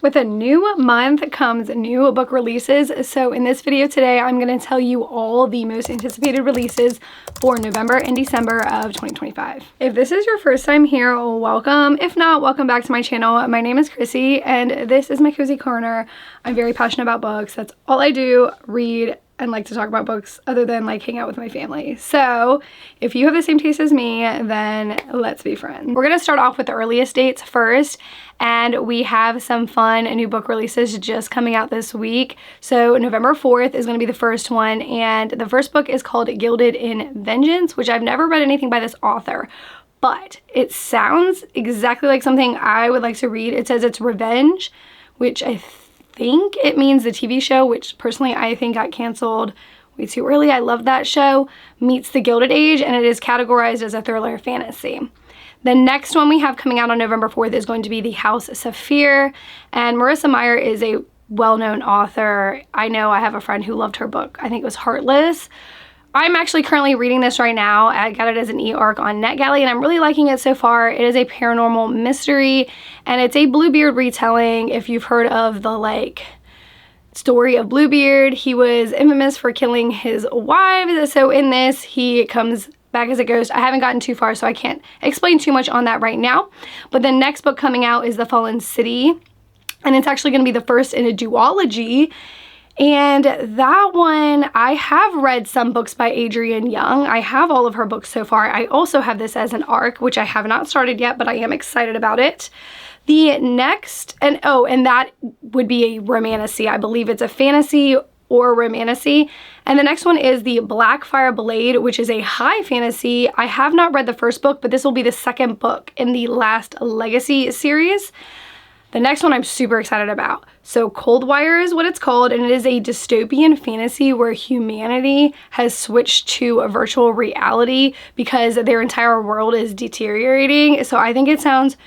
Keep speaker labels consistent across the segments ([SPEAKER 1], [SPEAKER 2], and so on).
[SPEAKER 1] With a new month comes new book releases, so in this video today I'm going to tell you all the most anticipated releases for November and December of 2025. If this is your first time here, welcome. If not, welcome back to my channel. My name is Chrissy and this is my cozy corner. I'm very passionate about books. That's all I do, read and like to talk about books other than like hang out with my family. So if you have the same taste as me, then let's be friends. We're gonna start off with the earliest dates first, and we have some fun new book releases just coming out this week. So November 4th is gonna be the first one, and the first book is called Gilded in Vengeance, which I've never read anything by this author, but it sounds exactly like something I would like to read. It says it's revenge, which I think it means the TV show, which personally I think got canceled way too early. I love that show, meets the Gilded Age, and it is categorized as a thriller fantasy. The next one we have coming out on November 4th is going to be The House Saphir, and Marissa Meyer is a well-known author. I know I have a friend who loved her book. I think it was Heartless. I'm actually currently reading this right now. I got it as an e-arc on NetGalley and I'm really liking it so far. It is a paranormal mystery and it's a Bluebeard retelling. If you've heard of the story of Bluebeard, he was infamous for killing his wives. So in this, he comes back as a ghost. I haven't gotten too far, so I can't explain too much on that right now. But the next book coming out is The Fallen City, and it's actually going to be the first in a duology. And that one, I have read some books by Adrienne Young. I have all of her books so far. I also have this as an arc, which I have not started yet, but I am excited about it. The next, and that would be a romantasy. I believe it's a fantasy or romantasy. And the next one is the Blackfire Blade, which is a high fantasy. I have not read the first book, but this will be the second book in the Last Legacy series. The next one I'm super excited about. So Coldwire is what it's called, and it is a dystopian fantasy where humanity has switched to a virtual reality because their entire world is deteriorating. So I think it sounds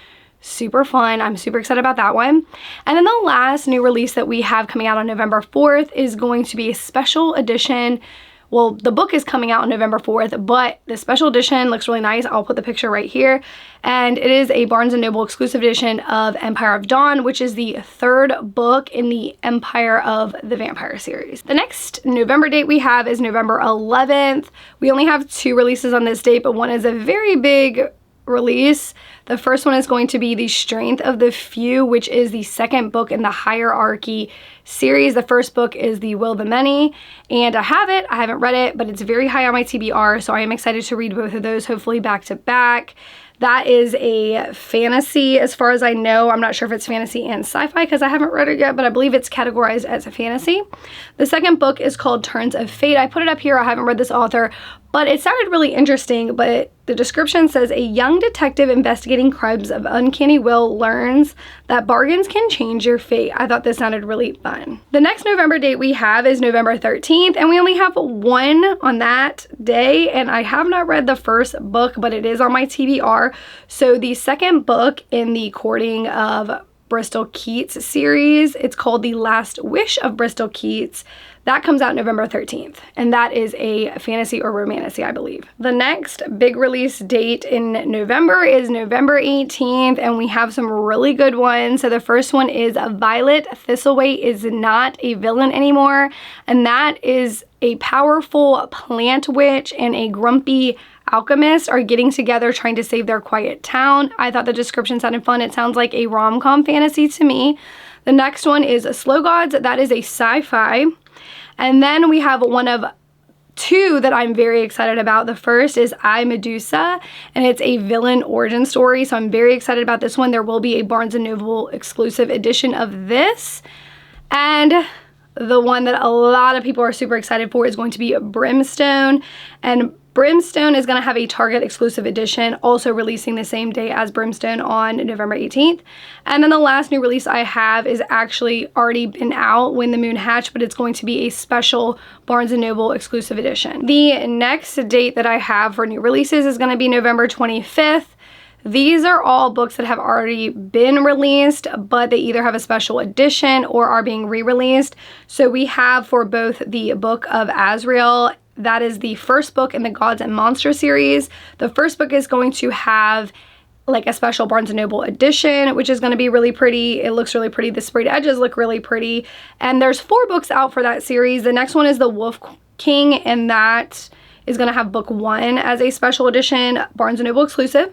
[SPEAKER 1] super fun. I'm super excited about that one. And then the last new release that we have coming out on November 4th is going to be a special edition. Well, the book is coming out on November 4th, but the special edition looks really nice. I'll put the picture right here. And it is a Barnes & Noble exclusive edition of Empire of Dawn, which is the third book in the Empire of the Vampire series. The next November date we have is November 11th. We only have 2 releases on this date, but one is a very big release. The first one is going to be The Strength of the Few, which is the second book in the Hierarchy series. The first book is The Will of the Many, and I have it. I haven't read it, but it's very high on my TBR, so I am excited to read both of those, hopefully back to back. That is a fantasy as far as I know. I'm not sure if it's fantasy and sci-fi because I haven't read it yet, but I believe it's categorized as a fantasy. The second book is called Turns of Fate. I put it up here. I haven't read this author, but it sounded really interesting. But the description says a young detective investigating crimes of uncanny will learns that bargains can change your fate. I thought this sounded really fun. The next November date we have is November 13th, and we only have one on that day, and I have not read the first book, but it is on my TBR. So the second book in the Courting of Bristol Keats series, it's called The Last Wish of Bristol Keats. That comes out November 13th, and that is a fantasy or romantasy, I believe. The next big release date in November is November 18th, and we have some really good ones. So the first one is Violet Thistleway is Not a Villain Anymore, and that is a powerful plant witch and a grumpy alchemist are getting together trying to save their quiet town. I thought the description sounded fun. It sounds like a rom-com fantasy to me. The next one is Slow Gods. That is a sci-fi. And then we have one of 2 that I'm very excited about. The first is I, Medusa, and it's a villain origin story. So I'm very excited about this one. There will be a Barnes & Noble exclusive edition of this. And the one that a lot of people are super excited for is going to be Brimstone. And Brimstone is going to have a Target exclusive edition, also releasing the same day as Brimstone on November 18th. And then the last new release I have is actually already been out, When the Moon Hatched, but it's going to be a special Barnes & Noble exclusive edition. The next date that I have for new releases is going to be November 25th. These are all books that have already been released, but they either have a special edition or are being re-released. So we have for both the Book of Azrael, that is the first book in the Gods and Monsters series. The first book is going to have like a special Barnes & Noble edition, which is going to be really pretty. It looks really pretty. The sprayed edges look really pretty. And there's 4 books out for that series. The next one is The Wolf King, and that is going to have book 1 as a special edition Barnes & Noble exclusive.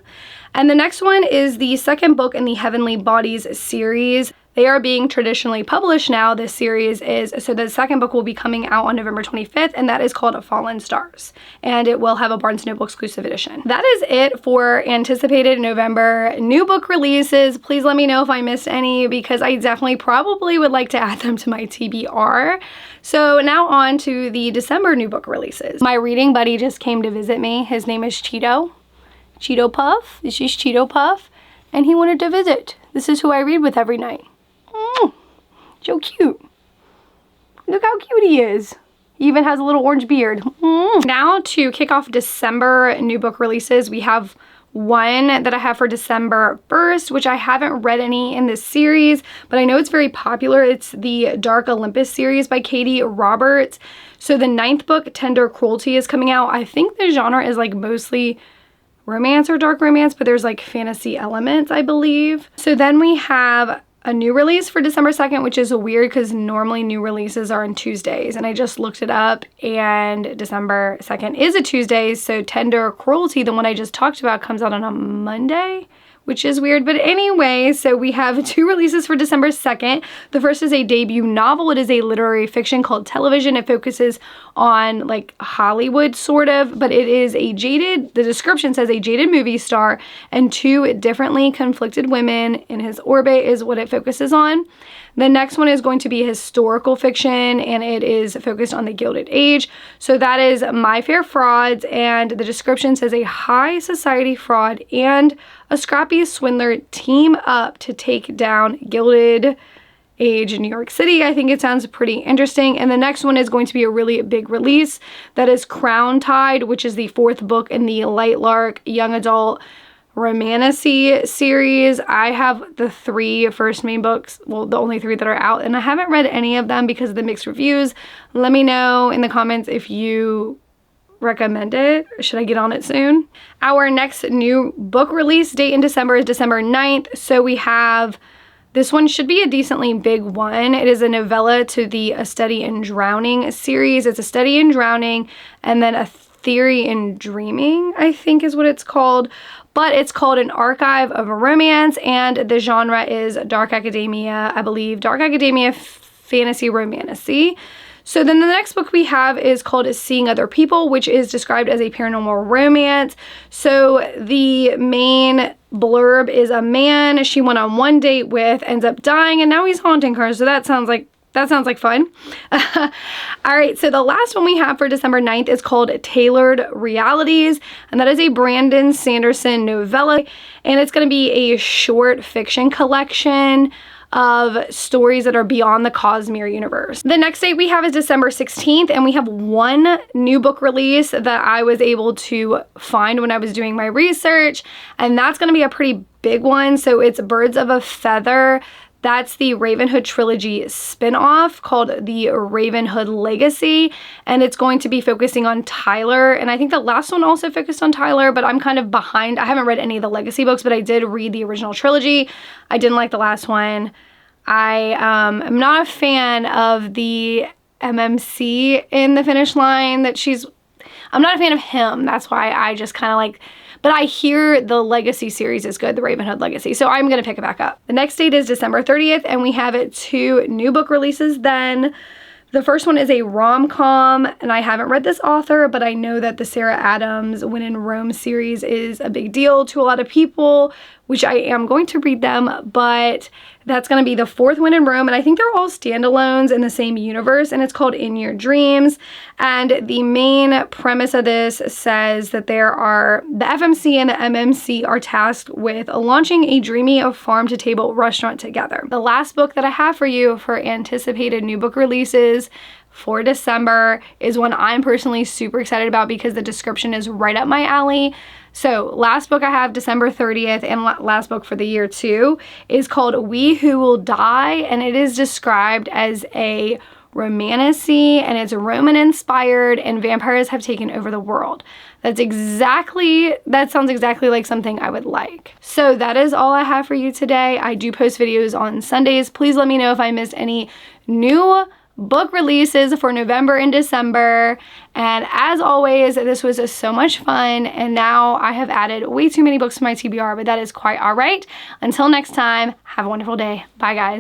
[SPEAKER 1] And the next one is the second book in the Heavenly Bodies series. They are being traditionally published now. This series is, so the second book will be coming out on November 25th, and that is called Fallen Stars. And it will have a Barnes & Noble exclusive edition. That is it for anticipated November new book releases. Please let me know if I missed any, because I definitely probably would like to add them to my TBR. So now on to the December new book releases. My reading buddy just came to visit me. His name is Cheeto Puff. This is Cheeto Puff, and he wanted to visit. This is who I read with every night. So cute. Look how cute he is. He even has a little orange beard. Now to kick off December new book releases, we have one that I have for December 1st, which I haven't read any in this series, but I know it's very popular. It's the Dark Olympus series by Katie Roberts. So the 9th book, Tender Cruelty, is coming out. I think the genre is like mostly romance or dark romance, but there's like fantasy elements, I believe. So then we have a new release for December 2nd, which is weird because normally new releases are on Tuesdays, and I just looked it up, and December 2nd is a Tuesday, so Tender Cruelty, the one I just talked about, comes out on a Monday, which is weird. But anyway, so we have 2 releases for December 2nd. The first is a debut novel. It is a literary fiction called Television. It focuses on like Hollywood sort of, but it is a jaded, the description says a jaded movie star and 2 differently conflicted women in his orbit is what it focuses on. The next one is going to be historical fiction, and it is focused on the Gilded Age. So that is My Fair Frauds, and the description says a high society fraud and a scrappy swindler team up to take down Gilded Age in New York City. I think it sounds pretty interesting. And the next one is going to be a really big release. That is Crown Tide, which is the 4th book in the Lightlark young adult romantasy series. I have the 3 first main books, well, the only 3 that are out, and I haven't read any of them because of the mixed reviews. Let me know in the comments if you recommend it. Should I get on it soon? Our next new book release date in December is December 9th. So we have, this one should be a decently big one. It is a novella to the A Study in Drowning series. It's A Study in Drowning and then A Theory in Dreaming, I think is what it's called. But it's called An Archive of Romance, and the genre is dark academia, I believe. Dark academia, fantasy, romantasy. So then the next book we have is called Seeing Other People, which is described as a paranormal romance. So the main blurb is a man she went on one date with ends up dying, and now he's haunting her. So that sounds like fun. All right, so the last one we have for December 9th is called Tailored Realities, and that is a Brandon Sanderson novella, and it's going to be a short fiction collection of stories that are beyond the Cosmere universe. The next date we have is December 16th, and we have one new book release that I was able to find when I was doing my research, and that's going to be a pretty big one. So it's Birds of a Feather. That's the Ravenhood trilogy spin-off called the Ravenhood Legacy, and it's going to be focusing on Tyler, and I think the last one also focused on Tyler, but I'm kind of behind. I haven't read any of the Legacy books, but I did read the original trilogy. I didn't like the last one. I am not a fan of the MMC in The Finish Line I'm not a fan of him. That's why I just kind of like, but I hear the Legacy series is good, the Ravenhood Legacy, so I'm going to pick it back up. The next date is December 30th, and we have 2 new book releases then. The first one is a rom-com, and I haven't read this author, but I know that the Sarah Adams When in Rome series is a big deal to a lot of people, which I am going to read them, but that's going to be the 4th When in Rome, and I think they're all standalones in the same universe, and it's called In Your Dreams. And the main premise of this says that the FMC and the MMC are tasked with launching a dreamy farm-to-table restaurant together. The last book that I have for you for anticipated new book releases for December is one I'm personally super excited about because the description is right up my alley. So last book I have December 30th, and last book for the year too is called We Who Will Die, and it is described as a romantasy, and it's Roman inspired, and vampires have taken over the world. That sounds exactly like something I would like. So that is all I have for you today. I do post videos on Sundays. Please let me know if I missed any new book releases for November and December. And as always, this was so much fun, and now I have added way too many books to my TBR, but that is quite all right. Until next time, have a wonderful day. Bye, guys.